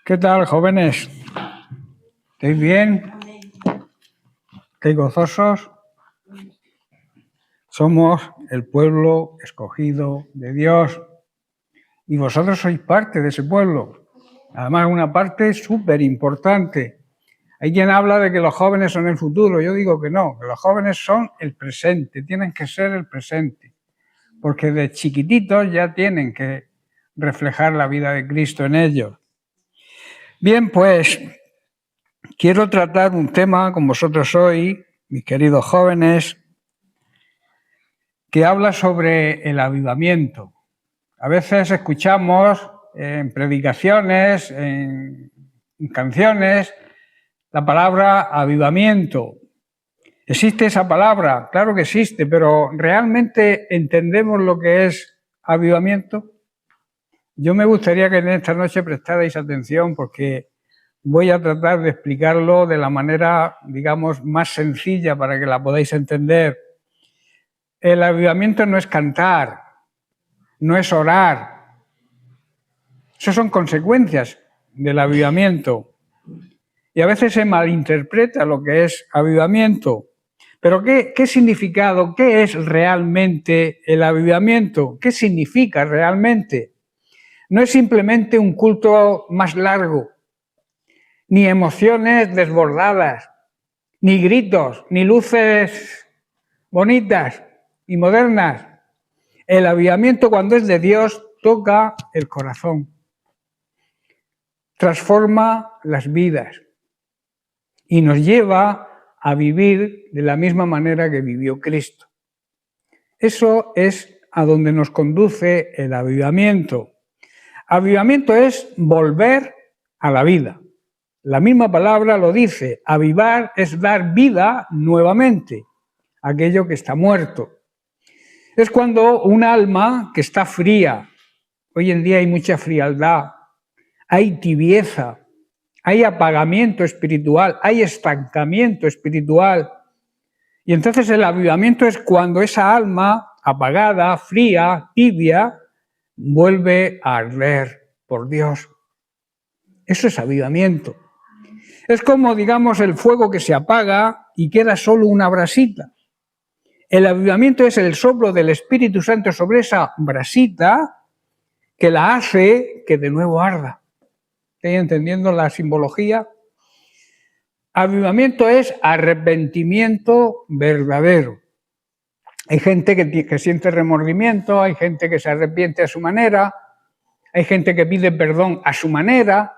¿Qué tal, jóvenes? ¿Estáis bien? ¿Estáis gozosos? Somos el pueblo escogido de Dios y vosotros sois parte de ese pueblo. Además, una parte súper importante. Hay quien habla de que los jóvenes son el futuro. Yo digo que no, que los jóvenes son el presente, tienen que ser el presente, porque de chiquititos ya tienen que reflejar la vida de Cristo en ellos. Bien, pues quiero tratar un tema con vosotros hoy, mis queridos jóvenes, que habla sobre el avivamiento. A veces escuchamos en predicaciones, en canciones, la palabra avivamiento. ¿Existe esa palabra? Claro que existe, pero ¿realmente entendemos lo que es avivamiento? Yo me gustaría que en esta noche prestarais atención porque voy a tratar de explicarlo de la manera, digamos, más sencilla para que la podáis entender. El avivamiento no es cantar, no es orar. Esas son consecuencias del avivamiento. Y a veces se malinterpreta lo que es avivamiento. Pero ¿qué significado, qué es realmente el avivamiento? ¿Qué significa realmente? No es simplemente un culto más largo, ni emociones desbordadas, ni gritos, ni luces bonitas y modernas. El avivamiento, cuando es de Dios, toca el corazón, transforma las vidas y nos lleva a vivir de la misma manera que vivió Cristo. Eso es a donde nos conduce el avivamiento. Avivamiento es volver a la vida. La misma palabra lo dice, avivar es dar vida nuevamente a aquello que está muerto. Es cuando un alma que está fría, hoy en día hay mucha frialdad, hay tibieza, hay apagamiento espiritual, hay estancamiento espiritual. Y entonces el avivamiento es cuando esa alma apagada, fría, tibia, vuelve a arder por Dios. Eso es avivamiento. Es como, digamos, el fuego que se apaga y queda solo una brasita. El avivamiento es el soplo del Espíritu Santo sobre esa brasita que la hace que de nuevo arda. ¿Estáis entendiendo la simbología? Avivamiento es arrepentimiento verdadero. Hay gente que siente remordimiento, hay gente que se arrepiente a su manera, hay gente que pide perdón a su manera,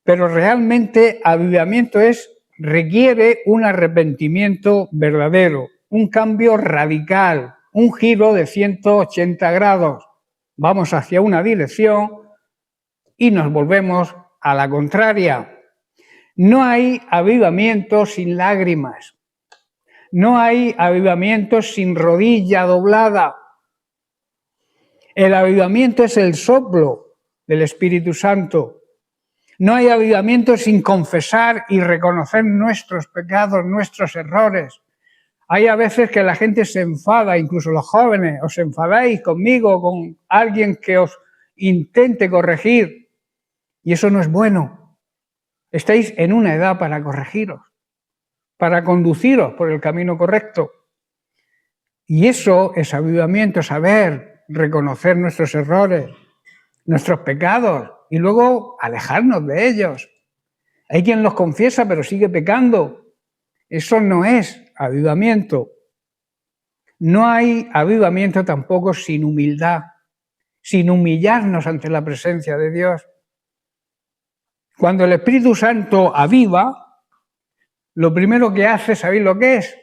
pero realmente avivamiento requiere un arrepentimiento verdadero, un cambio radical, un giro de 180 grados. Vamos hacia una dirección y nos volvemos a la contraria. No hay avivamiento sin lágrimas. No hay avivamiento sin rodilla doblada. El avivamiento es el soplo del Espíritu Santo. No hay avivamiento sin confesar y reconocer nuestros pecados, nuestros errores. Hay a veces que la gente se enfada, incluso los jóvenes, os enfadáis conmigo, con alguien que os intente corregir. Y eso no es bueno. Estáis en una edad para corregiros, para conduciros por el camino correcto. Y eso es avivamiento, saber reconocer nuestros errores, nuestros pecados y luego alejarnos de ellos. Hay quien los confiesa pero sigue pecando. Eso no es avivamiento. No hay avivamiento tampoco sin humildad, sin humillarnos ante la presencia de Dios. Cuando el Espíritu Santo aviva, lo primero que hace, ¿sabéis lo que es?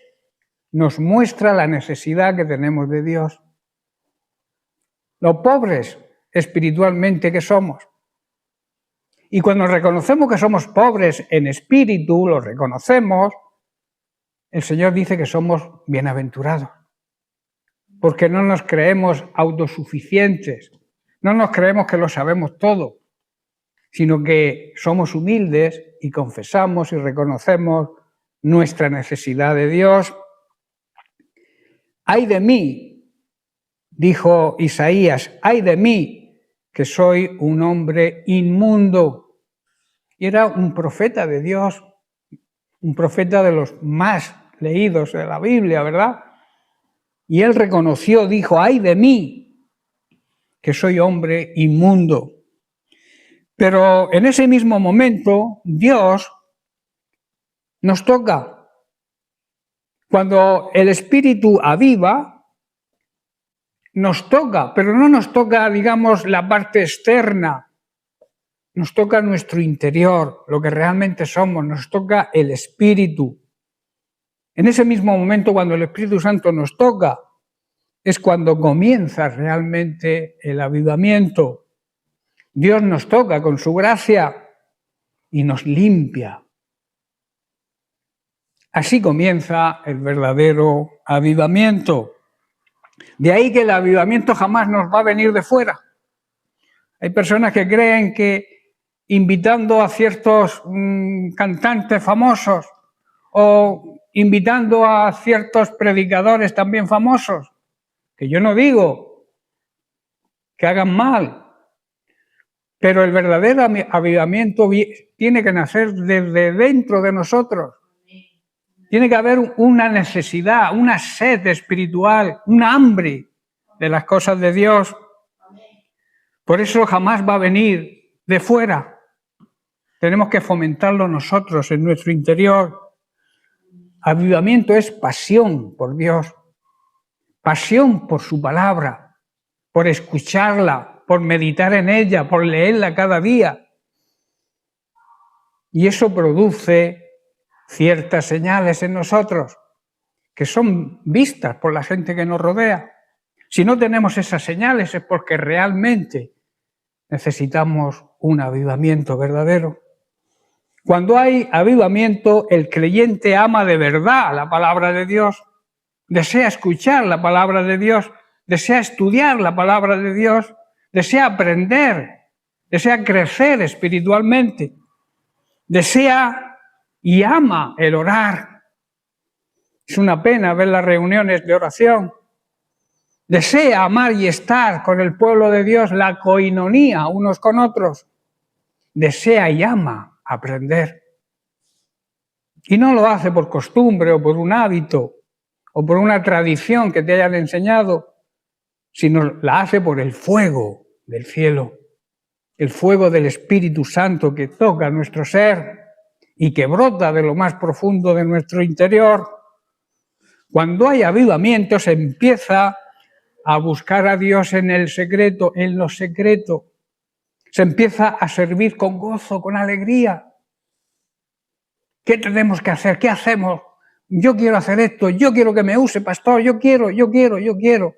Nos muestra la necesidad que tenemos de Dios. Los pobres espiritualmente que somos. Y cuando reconocemos que somos pobres en espíritu, lo reconocemos, el Señor dice que somos bienaventurados. Porque no nos creemos autosuficientes, no nos creemos que lo sabemos todo, sino que somos humildes y confesamos y reconocemos nuestra necesidad de Dios. ¡Ay de mí!, dijo Isaías, ¡ay de mí, que soy un hombre inmundo! y era un profeta de Dios, un profeta de los más leídos de la Biblia, ¿verdad? Y él reconoció, dijo, ¡ay de mí, que soy hombre inmundo! Pero en ese mismo momento, Dios nos toca. Cuando el Espíritu aviva, nos toca, pero no nos toca, digamos, la parte externa, nos toca nuestro interior, lo que realmente somos, nos toca el Espíritu. En ese mismo momento, cuando el Espíritu Santo nos toca, es cuando comienza realmente el avivamiento. Dios nos toca con su gracia y nos limpia. Así comienza el verdadero avivamiento. De ahí que el avivamiento jamás nos va a venir de fuera. Hay personas que creen que invitando a ciertos cantantes famosos o invitando a ciertos predicadores también famosos, que yo no digo que hagan mal, pero el verdadero avivamiento tiene que nacer desde dentro de nosotros. Tiene que haber una necesidad, una sed espiritual, un hambre de las cosas de Dios. Por eso jamás va a venir de fuera. Tenemos que fomentarlo nosotros en nuestro interior. Avivamiento es pasión por Dios, pasión por su palabra, por escucharla, por meditar en ella, por leerla cada día. Y eso produce ciertas señales en nosotros que son vistas por la gente que nos rodea. Si no tenemos esas señales es porque realmente necesitamos un avivamiento verdadero. Cuando hay avivamiento, el creyente ama de verdad la palabra de Dios, desea escuchar la palabra de Dios, desea estudiar la palabra de Dios, desea aprender, desea crecer espiritualmente, desea y ama el orar. Es una pena ver las reuniones de oración. Desea amar y estar con el pueblo de Dios, la coinonía unos con otros. Desea y ama aprender. Y no lo hace por costumbre o por un hábito o por una tradición que te hayan enseñado, sino la hace por el fuego del cielo, el fuego del Espíritu Santo que toca nuestro ser y que brota de lo más profundo de nuestro interior. Cuando hay avivamiento se empieza a buscar a Dios en el secreto, en lo secreto. Se empieza a servir con gozo, con alegría. ¿Qué tenemos que hacer? ¿Qué hacemos? Yo quiero hacer esto, yo quiero que me use, pastor, yo quiero.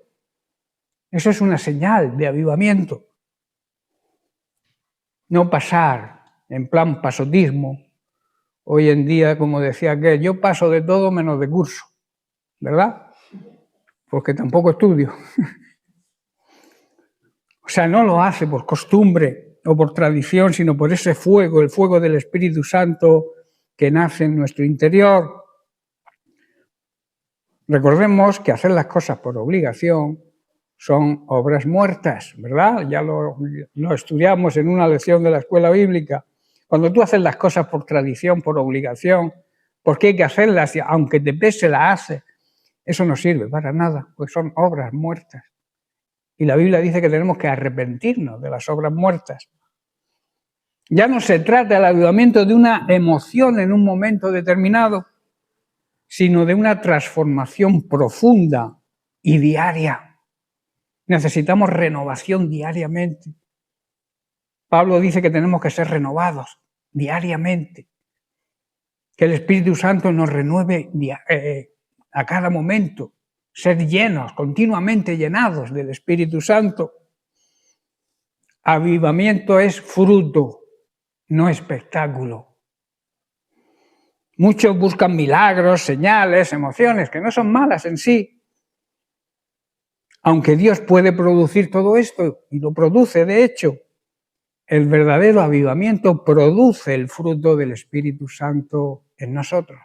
Eso es una señal de avivamiento. No pasar en plan pasotismo. Hoy en día, como decía aquel, yo paso de todo menos de curso, ¿verdad? Porque tampoco estudio. O sea, no lo hace por costumbre o por tradición, sino por ese fuego, el fuego del Espíritu Santo que nace en nuestro interior. Recordemos que hacer las cosas por obligación son obras muertas, ¿verdad? Ya lo estudiamos en una lección de la escuela bíblica. Cuando tú haces las cosas por tradición, por obligación, porque hay que hacerlas y aunque te pese las haces, eso no sirve para nada, pues son obras muertas. Y la Biblia dice que tenemos que arrepentirnos de las obras muertas. Ya no se trata el avivamiento de una emoción en un momento determinado, sino de una transformación profunda y diaria. Necesitamos renovación diariamente. Pablo dice que tenemos que ser renovados diariamente, que el Espíritu Santo nos renueve a cada momento, ser llenos, continuamente llenados del Espíritu Santo. Avivamiento es fruto, no espectáculo. Muchos buscan milagros, señales, emociones, que no son malas en sí. Aunque Dios puede producir todo esto, y lo produce de hecho, el verdadero avivamiento produce el fruto del Espíritu Santo en nosotros.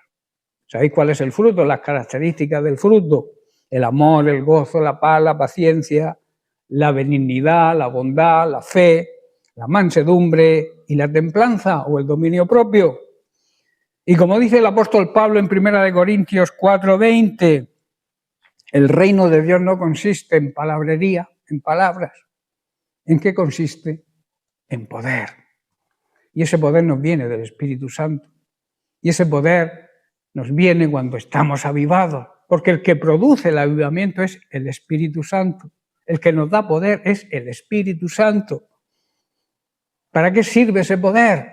¿Sabéis cuál es el fruto? Las características del fruto. El amor, el gozo, la paz, la paciencia, la benignidad, la bondad, la fe, la mansedumbre y la templanza o el dominio propio. Y como dice el apóstol Pablo en 1 Corintios 4:20, el reino de Dios no consiste en palabrería, en palabras. ¿En qué consiste? En poder. Y ese poder nos viene del Espíritu Santo. Y ese poder nos viene cuando estamos avivados, porque el que produce el avivamiento es el Espíritu Santo. El que nos da poder es el Espíritu Santo. ¿Para qué sirve ese poder?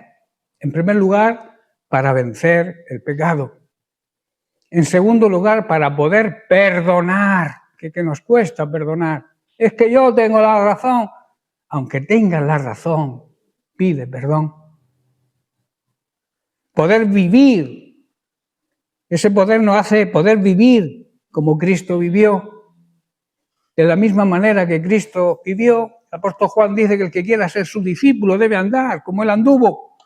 En primer lugar, para vencer el pecado. En segundo lugar, para poder perdonar. ¿Qué nos cuesta perdonar? Es que yo tengo la razón. Aunque tengas la razón, pide perdón. Poder vivir. Ese poder nos hace poder vivir como Cristo vivió. De la misma manera que Cristo vivió, el apóstol Juan dice que el que quiera ser su discípulo debe andar como él anduvo.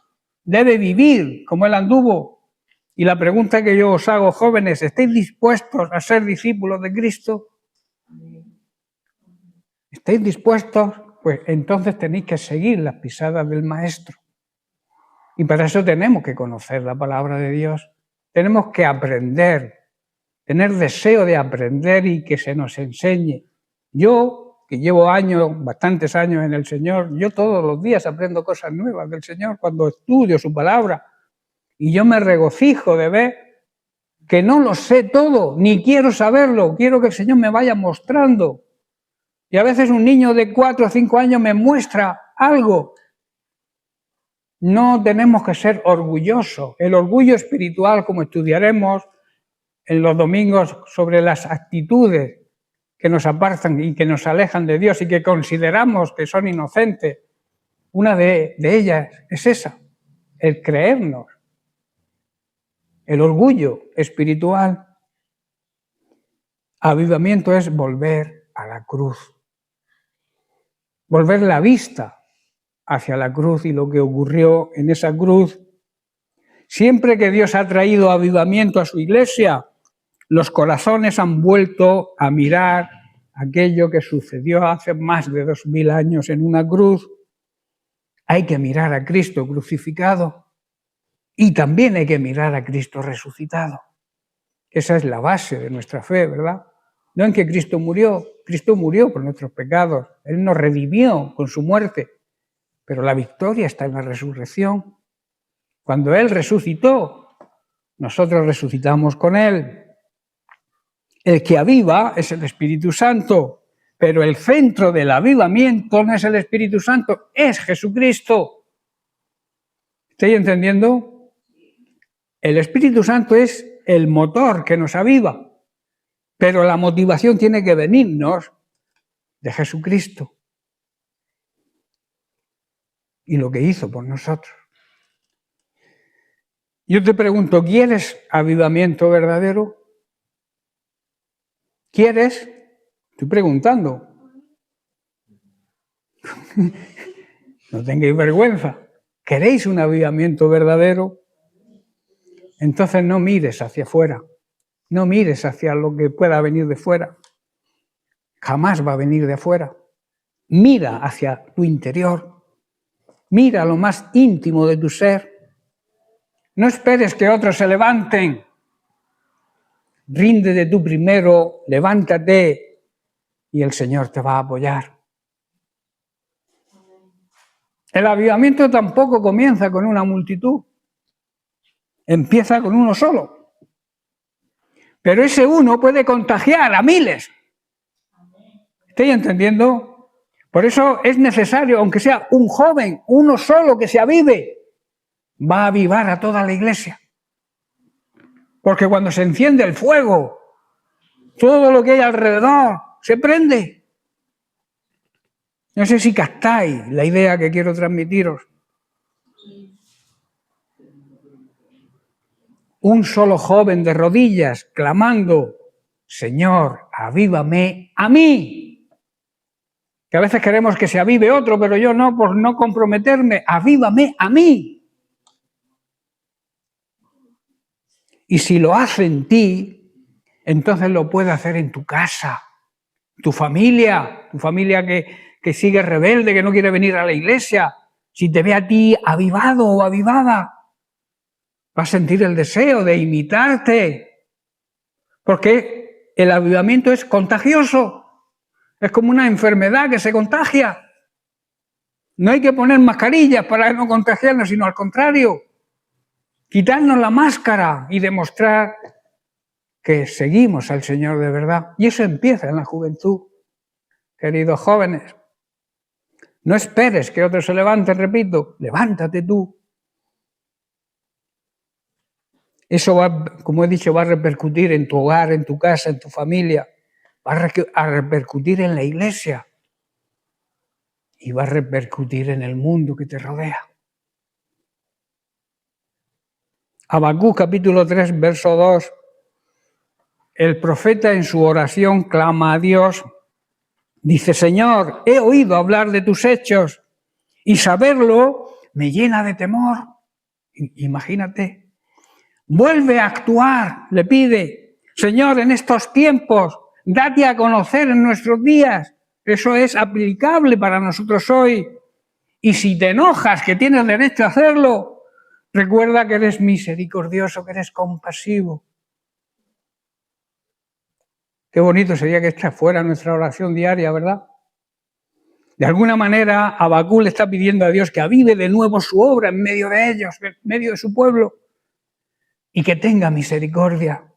Debe vivir como él anduvo. Y la pregunta que yo os hago, jóvenes, ¿estáis dispuestos a ser discípulos de Cristo? ¿Estáis dispuestos? Pues entonces tenéis que seguir las pisadas del Maestro. Y para eso tenemos que conocer la palabra de Dios. Tenemos que aprender, tener deseo de aprender y que se nos enseñe. Yo, que llevo bastantes años en el Señor, yo todos los días aprendo cosas nuevas del Señor cuando estudio su palabra. Y yo me regocijo de ver que no lo sé todo, ni quiero saberlo, quiero que el Señor me vaya mostrando. Y a veces un niño de 4 o 5 años me muestra algo. No tenemos que ser orgullosos. El orgullo espiritual, como estudiaremos en los domingos sobre las actitudes que nos apartan y que nos alejan de Dios y que consideramos que son inocentes, una de ellas es esa, el creernos. El orgullo espiritual. Avivamiento es volver a la cruz. Volver la vista hacia la cruz y lo que ocurrió en esa cruz. Siempre que Dios ha traído avivamiento a su iglesia, los corazones han vuelto a mirar aquello que sucedió hace más de 2000 años en una cruz. Hay que mirar a Cristo crucificado. Y también hay que mirar a Cristo resucitado. Esa es la base de nuestra fe, ¿verdad? No en que Cristo murió por nuestros pecados. Él nos redimió con su muerte. Pero la victoria está en la resurrección. Cuando Él resucitó, nosotros resucitamos con Él. El que aviva es el Espíritu Santo, pero el centro del avivamiento no es el Espíritu Santo, es Jesucristo. ¿Estáis entendiendo? El Espíritu Santo es el motor que nos aviva, pero la motivación tiene que venirnos de Jesucristo y lo que hizo por nosotros. Yo te pregunto, ¿quieres avivamiento verdadero? ¿Quieres? Estoy preguntando. No tengáis vergüenza. ¿Queréis un avivamiento verdadero? Entonces no mires hacia afuera. No mires hacia lo que pueda venir de fuera. Jamás va a venir de afuera. Mira hacia tu interior. Mira lo más íntimo de tu ser. No esperes que otros se levanten. Ríndete tú primero, levántate y el Señor te va a apoyar. El avivamiento tampoco comienza con una multitud. Empieza con uno solo. Pero ese uno puede contagiar a miles. ¿Estáis entendiendo? Por eso es necesario, aunque sea un joven, uno solo que se avive, va a avivar a toda la iglesia. Porque cuando se enciende el fuego, todo lo que hay alrededor se prende. No sé si captáis la idea que quiero transmitiros. Un solo joven de rodillas clamando, Señor, avívame a mí. Que a veces queremos que se avive otro, pero yo no, por no comprometerme, avívame a mí. Y si lo hace en ti, entonces lo puede hacer en tu casa, tu familia que sigue rebelde, que no quiere venir a la iglesia. si te ve a ti avivado o avivada, va a sentir el deseo de imitarte, porque el avivamiento es contagioso, es como una enfermedad que se contagia. No hay que poner mascarillas para no contagiarnos, sino al contrario, quitarnos la máscara y demostrar que seguimos al Señor de verdad. Y eso empieza en la juventud, queridos jóvenes. No esperes que otros se levanten, repito, levántate tú. Eso va, como he dicho, va a repercutir en tu hogar, en tu casa, en tu familia, va a repercutir en la iglesia y va a repercutir en el mundo que te rodea. Habacuc capítulo 3, verso 2, el profeta en su oración clama a Dios, dice: Señor, he oído hablar de tus hechos y saberlo me llena de temor. Imagínate, vuelve a actuar, le pide, Señor, en estos tiempos, date a conocer en nuestros días. Eso es aplicable para nosotros hoy. Y si te enojas, que tienes derecho a hacerlo, recuerda que eres misericordioso, que eres compasivo. Qué bonito sería que esta fuera nuestra oración diaria, ¿verdad? De alguna manera, Habacuc le está pidiendo a Dios que avive de nuevo su obra en medio de ellos, en medio de su pueblo, y que tenga misericordia.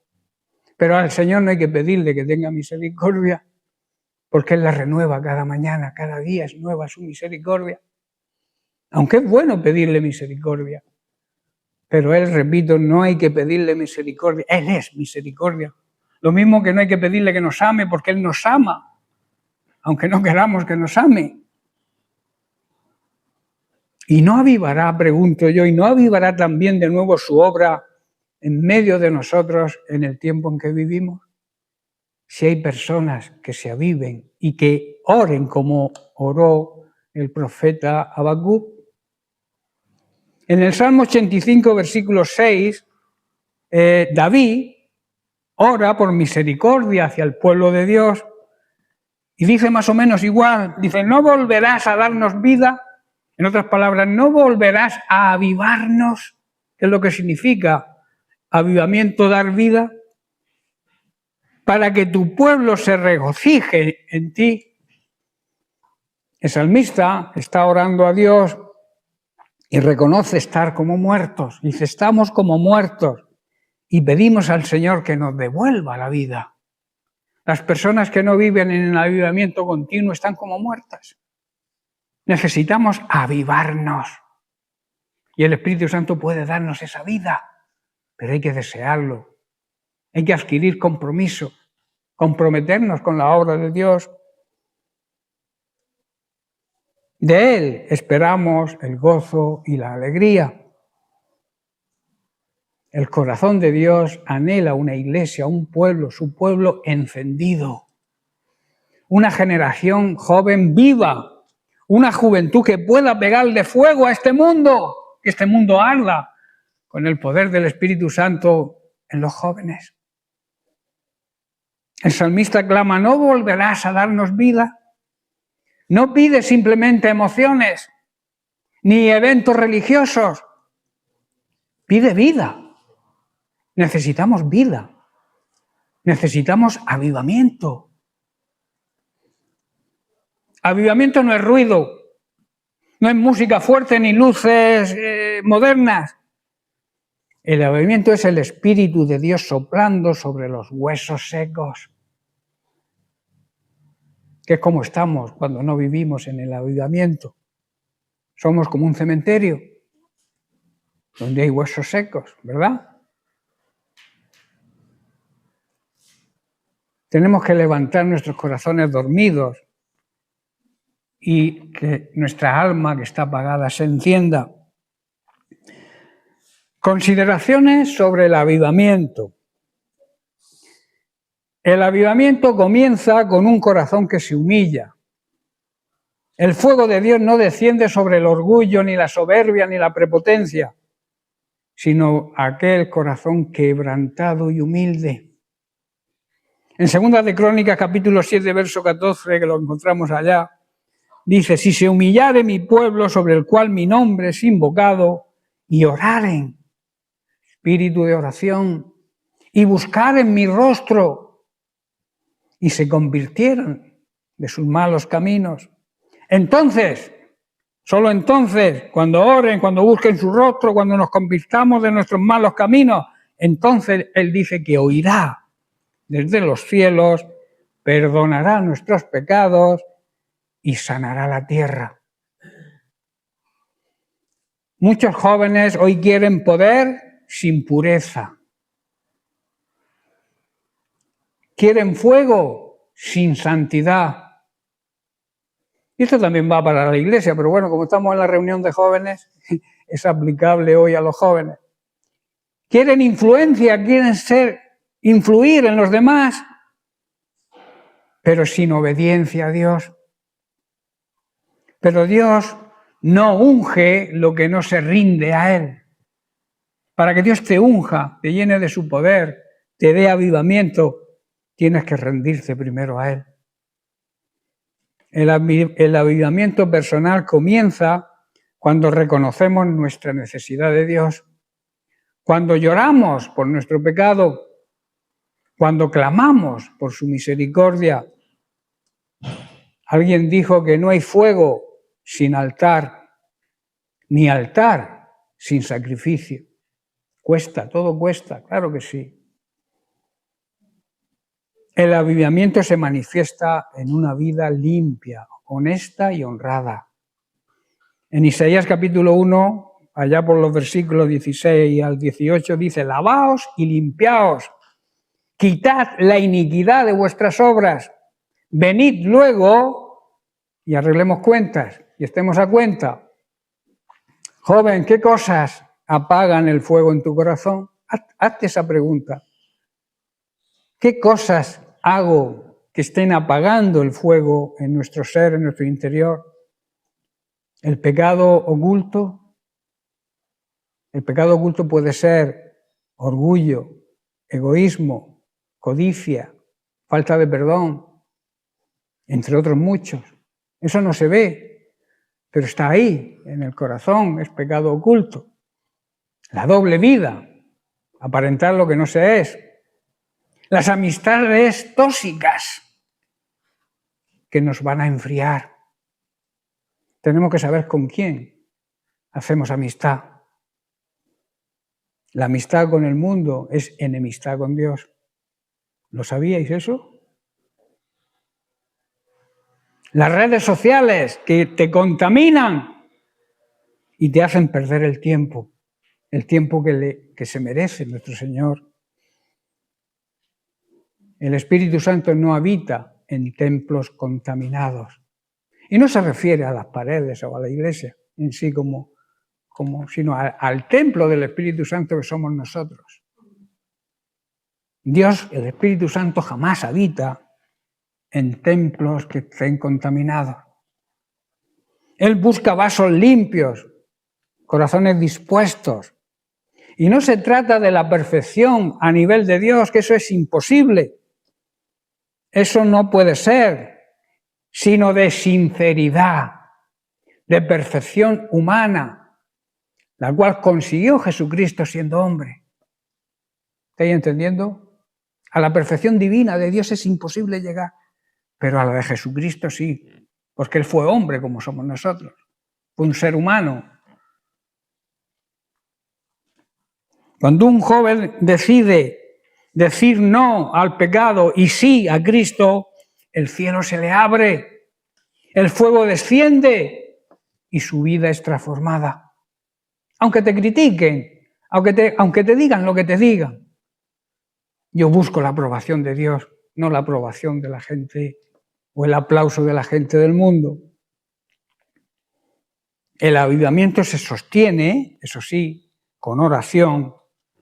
Pero al Señor no hay que pedirle que tenga misericordia, porque Él la renueva cada mañana, cada día es nueva su misericordia. Aunque es bueno pedirle misericordia, pero Él, repito, no hay que pedirle misericordia, Él es misericordia. Lo mismo que no hay que pedirle que nos ame, porque Él nos ama, aunque no queramos que nos ame. Y no avivará, pregunto yo, y no avivará también de nuevo su obra en medio de nosotros en el tiempo en que vivimos. Si hay personas que se aviven y que oren como oró el profeta Habacuc. En el Salmo 85, versículo 6, David ora por misericordia hacia el pueblo de Dios y dice más o menos igual, dice, no volverás a darnos vida, en otras palabras, no volverás a avivarnos, que es lo que significa avivamiento, dar vida, para que tu pueblo se regocije en ti. El salmista está orando a Dios y reconoce estar como muertos. Dice, estamos como muertos y pedimos al Señor que nos devuelva la vida. Las personas que no viven en el avivamiento continuo están como muertas. Necesitamos avivarnos. Y el Espíritu Santo puede darnos esa vida, pero hay que desearlo. Hay que adquirir compromiso, comprometernos con la obra de Dios. De Él esperamos el gozo y la alegría. El corazón de Dios anhela una iglesia, un pueblo, su pueblo encendido. Una generación joven viva, una juventud que pueda pegarle fuego a este mundo, que este mundo arda con el poder del Espíritu Santo en los jóvenes. El salmista clama, ¿no volverás a darnos vida? No pide simplemente emociones, ni eventos religiosos. Pide vida. Necesitamos vida. Necesitamos avivamiento. Avivamiento no es ruido, no es música fuerte ni luces modernas. El avivamiento es el Espíritu de Dios soplando sobre los huesos secos, que es como estamos cuando no vivimos en el avivamiento. Somos como un cementerio donde hay huesos secos, ¿verdad? Tenemos que levantar nuestros corazones dormidos y que nuestra alma que está apagada se encienda. Consideraciones sobre el avivamiento. El avivamiento comienza con un corazón que se humilla. El fuego de Dios no desciende sobre el orgullo, ni la soberbia, ni la prepotencia, sino aquel corazón quebrantado y humilde. En 2 de Crónicas, capítulo 7, verso 14, que lo encontramos allá, dice, si se humillare mi pueblo sobre el cual mi nombre es invocado, y oraren, espíritu de oración, y buscaren mi rostro, y se convirtieran de sus malos caminos. Entonces, solo entonces, cuando oren, cuando busquen su rostro, cuando nos convirtamos de nuestros malos caminos, entonces Él dice que oirá desde los cielos, perdonará nuestros pecados y sanará la tierra. Muchos jóvenes hoy quieren poder sin pureza. Quieren fuego sin santidad. Y esto también va para la iglesia, pero bueno, como estamos en la reunión de jóvenes, es aplicable hoy a los jóvenes. Quieren influencia, quieren influir en los demás, pero sin obediencia a Dios. Pero Dios no unge lo que no se rinde a Él. Para que Dios te unja, te llene de su poder, te dé avivamiento, tienes que rendirte primero a Él. El avivamiento personal comienza cuando reconocemos nuestra necesidad de Dios, cuando lloramos por nuestro pecado, cuando clamamos por su misericordia. Alguien dijo que no hay fuego sin altar, ni altar sin sacrificio. Cuesta, todo cuesta, claro que sí. El avivamiento se manifiesta en una vida limpia, honesta y honrada. En Isaías capítulo 1, allá por los versículos 16 al 18, dice, lavaos y limpiaos, quitad la iniquidad de vuestras obras, venid luego y arreglemos cuentas y estemos a cuenta. Joven, ¿qué cosas apagan el fuego en tu corazón? Hazte esa pregunta. ¿Qué cosas hago que estén apagando el fuego en nuestro ser, en nuestro interior? ¿El pecado oculto? El pecado oculto puede ser orgullo, egoísmo, codicia, falta de perdón, entre otros muchos. Eso no se ve, pero está ahí, en el corazón, es pecado oculto. La doble vida, aparentar lo que no se es. Las amistades tóxicas que nos van a enfriar. Tenemos que saber con quién hacemos amistad. La amistad con el mundo es enemistad con Dios. ¿Lo sabíais eso? Las redes sociales que te contaminan y te hacen perder el tiempo que se merece nuestro Señor. El Espíritu Santo no habita en templos contaminados. Y no se refiere a las paredes o a la iglesia en sí sino al templo del Espíritu Santo que somos nosotros. Dios, el Espíritu Santo, jamás habita en templos que estén contaminados. Él busca vasos limpios, corazones dispuestos. Y no se trata de la perfección a nivel de Dios, que eso es imposible. Eso no puede ser, sino de sinceridad, de perfección humana, la cual consiguió Jesucristo siendo hombre. ¿Estáis entendiendo? A la perfección divina de Dios es imposible llegar, pero a la de Jesucristo sí, porque Él fue hombre como somos nosotros, fue un ser humano. Cuando un joven decide decir no al pecado y sí a Cristo, el cielo se le abre, el fuego desciende y su vida es transformada. Aunque te critiquen, aunque te digan lo que te digan, yo busco la aprobación de Dios, no la aprobación de la gente o el aplauso de la gente del mundo. El avivamiento se sostiene, eso sí, con oración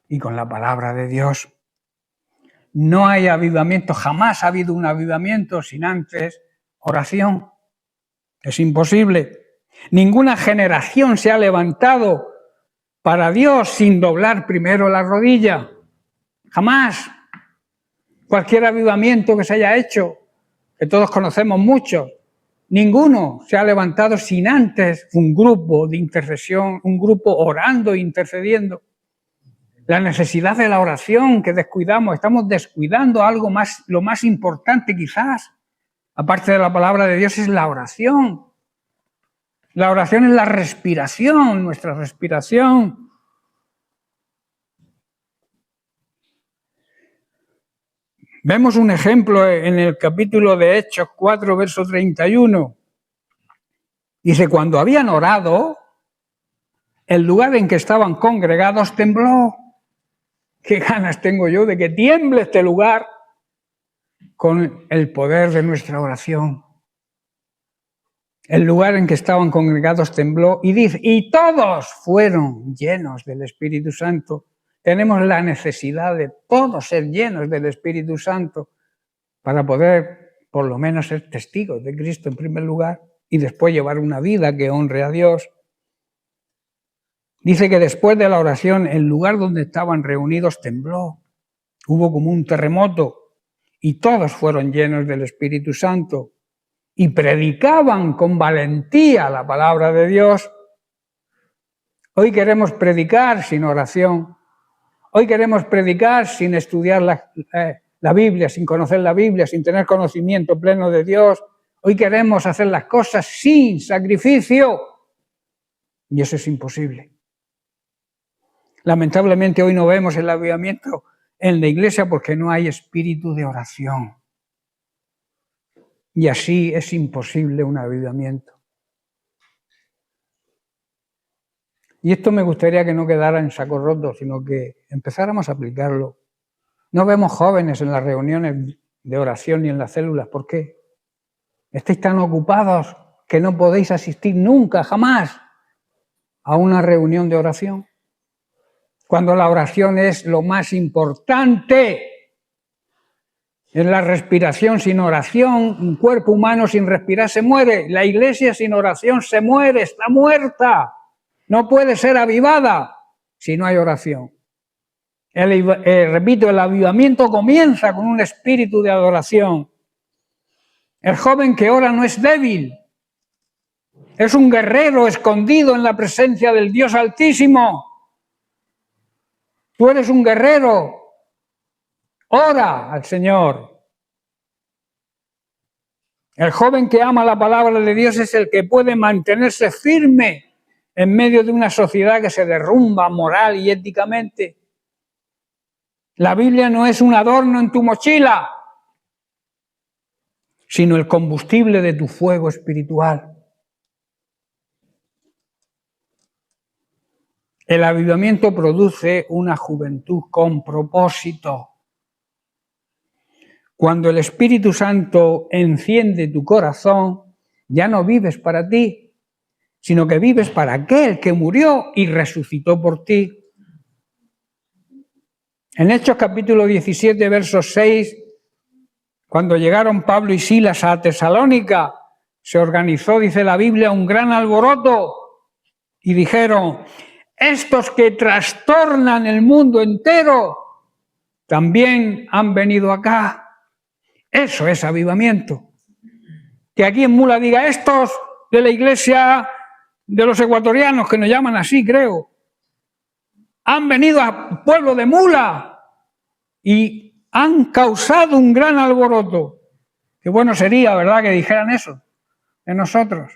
y con la palabra de Dios. No hay avivamiento, jamás ha habido un avivamiento sin antes oración. Es imposible. Ninguna generación se ha levantado para Dios sin doblar primero la rodilla. Jamás. Cualquier avivamiento que se haya hecho, que todos conocemos mucho, Ninguno se ha levantado sin antes un grupo de intercesión, un grupo orando e intercediendo. La necesidad de la oración que descuidamos, estamos descuidando algo más, lo más importante quizás, aparte de la palabra de Dios, es la oración. La oración es la respiración, nuestra respiración. Vemos un ejemplo en el capítulo de Hechos 4, verso 31. Dice, cuando habían orado, el lugar en que estaban congregados tembló. ¿Qué ganas tengo yo de que tiemble este lugar con el poder de nuestra oración? El lugar en que estaban congregados tembló y dice, y todos fueron llenos del Espíritu Santo. Tenemos la necesidad de todos ser llenos del Espíritu Santo para poder, por lo menos, ser testigos de Cristo en primer lugar y después llevar una vida que honre a Dios. Dice que después de la oración, el lugar donde estaban reunidos tembló. Hubo como un terremoto y todos fueron llenos del Espíritu Santo y predicaban con valentía la palabra de Dios. Hoy queremos predicar sin oración. Hoy queremos predicar sin estudiar la Biblia, sin conocer la Biblia, sin tener conocimiento pleno de Dios. Hoy queremos hacer las cosas sin sacrificio y eso es imposible. Lamentablemente hoy no vemos el avivamiento en la iglesia porque no hay espíritu de oración. Y así es imposible un avivamiento. Y esto me gustaría que no quedara en saco roto, sino que empezáramos a aplicarlo. No vemos jóvenes en las reuniones de oración ni en las células. ¿Por qué? Estáis tan ocupados que no podéis asistir nunca, jamás, a una reunión de oración. Cuando la oración es lo más importante. En la respiración, sin oración, un cuerpo humano sin respirar se muere. La iglesia sin oración se muere, está muerta. No puede ser avivada si no hay oración. Repito, el avivamiento comienza con un espíritu de adoración. El joven que ora no es débil. Es un guerrero escondido en la presencia del Dios Altísimo. Tú eres un guerrero. Ora al Señor. El joven que ama la palabra de Dios es el que puede mantenerse firme en medio de una sociedad que se derrumba moral y éticamente. La Biblia no es un adorno en tu mochila, sino el combustible de tu fuego espiritual. El avivamiento produce una juventud con propósito. Cuando el Espíritu Santo enciende tu corazón, ya no vives para ti, sino que vives para aquel que murió y resucitó por ti. En Hechos capítulo 17, verso 6, cuando llegaron Pablo y Silas a Tesalónica, se organizó, dice la Biblia, un gran alboroto y dijeron, estos que trastornan el mundo entero también han venido acá. Eso es avivamiento. Que aquí en Mula diga, estos de la iglesia de los ecuatorianos, que nos llaman así, creo, han venido al pueblo de Mula y han causado un gran alboroto. Qué bueno sería, ¿verdad?, que dijeran eso de nosotros.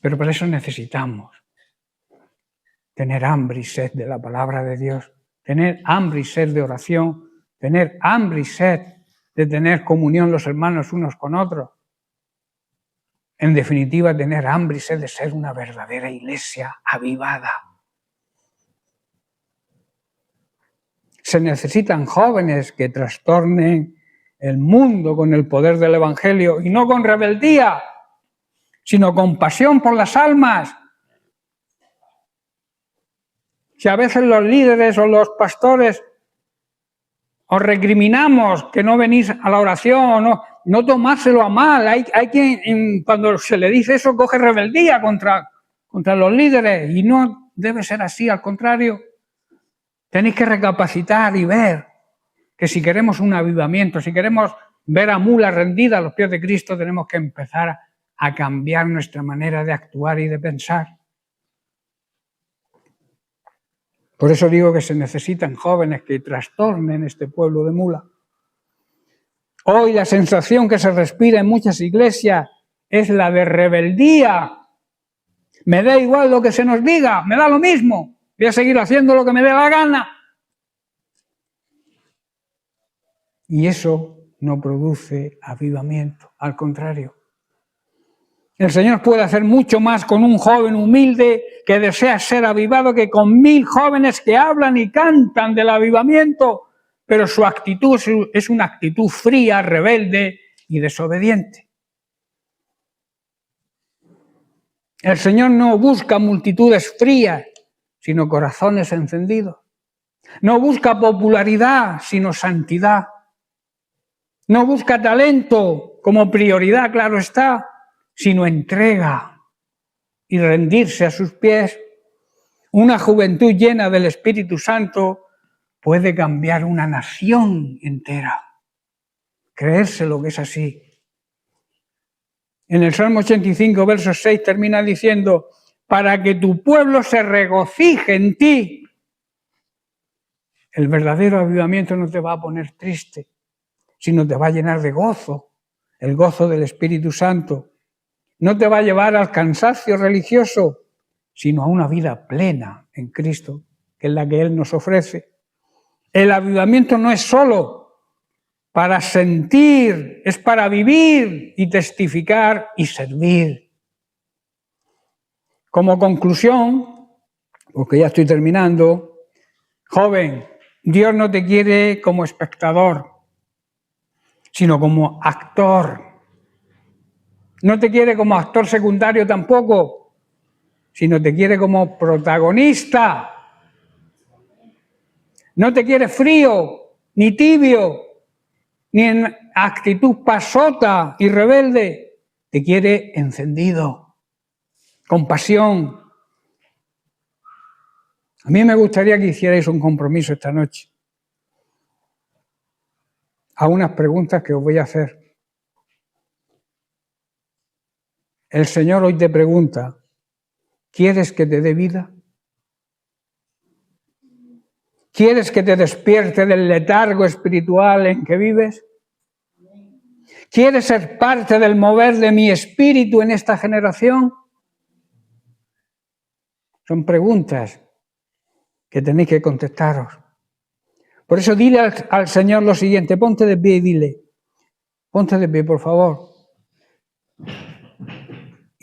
Pero por eso necesitamos tener hambre y sed de la palabra de Dios, tener hambre y sed de oración, tener hambre y sed de tener comunión los hermanos unos con otros. En definitiva, tener hambre y sed de ser una verdadera iglesia avivada. Se necesitan jóvenes que trastornen el mundo con el poder del Evangelio y no con rebeldía, sino con pasión por las almas. Si a veces los líderes o los pastores os recriminamos que no venís a la oración, no tomárselo a mal. Hay quien, cuando se le dice eso, coge rebeldía contra los líderes y no debe ser así, al contrario. Tenéis que recapacitar y ver que si queremos un avivamiento, si queremos ver a mula rendida a los pies de Cristo, tenemos que empezar a cambiar nuestra manera de actuar y de pensar. Por eso digo que se necesitan jóvenes que trastornen este pueblo de mula. Hoy la sensación que se respira en muchas iglesias es la de rebeldía. Me da igual lo que se nos diga, me da lo mismo. Voy a seguir haciendo lo que me dé la gana. Y eso no produce avivamiento, al contrario. El Señor puede hacer mucho más con un joven humilde que desea ser avivado que con 1000 jóvenes que hablan y cantan del avivamiento, pero su actitud es una actitud fría, rebelde y desobediente. El Señor no busca multitudes frías, sino corazones encendidos. No busca popularidad, sino santidad. No busca talento como prioridad, claro está, sino entrega y rendirse a sus pies. Una juventud llena del Espíritu Santo puede cambiar una nación entera. Creérselo que es así. En el Salmo 85, verso 6, termina diciendo: para que tu pueblo se regocije en ti. El verdadero avivamiento no te va a poner triste, sino te va a llenar de gozo, el gozo del Espíritu Santo. No te va a llevar al cansancio religioso, sino a una vida plena en Cristo, que es la que Él nos ofrece. El avivamiento no es solo para sentir, es para vivir y testificar y servir. Como conclusión, porque ya estoy terminando, joven, Dios no te quiere como espectador, sino como actor. No te quiere como actor secundario tampoco, sino te quiere como protagonista. No te quiere frío, ni tibio, ni en actitud pasota y rebelde. Te quiere encendido, con pasión. A mí me gustaría que hicierais un compromiso esta noche a unas preguntas que os voy a hacer. El Señor hoy te pregunta: ¿quieres que te dé vida? ¿Quieres que te despierte del letargo espiritual en que vives? ¿Quieres ser parte del mover de mi espíritu en esta generación? Son preguntas que tenéis que contestaros. Por eso dile al Señor lo siguiente: ponte de pie y dile, ponte de pie, por favor.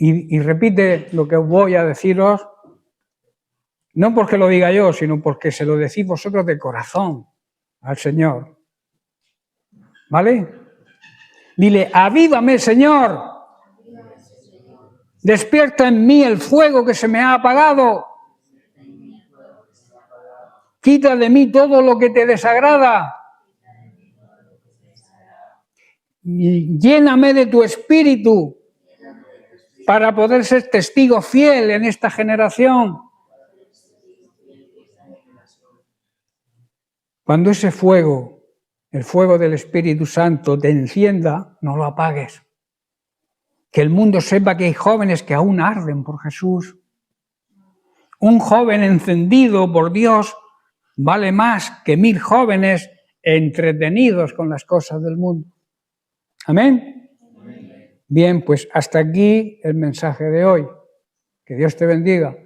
Y repite lo que os voy a deciros, no porque lo diga yo, sino porque se lo decís vosotros de corazón al Señor. ¿Vale? Dile: avívame, Señor. Despierta en mí el fuego que se me ha apagado. Quita de mí todo lo que te desagrada. Y lléname de tu espíritu para poder ser testigo fiel en esta generación. Cuando ese fuego, el fuego del Espíritu Santo, te encienda, no lo apagues. Que el mundo sepa que hay jóvenes que aún arden por Jesús. Un joven encendido por Dios vale más que 1000 jóvenes entretenidos con las cosas del mundo. ¿Amén? Bien, pues hasta aquí el mensaje de hoy. Que Dios te bendiga.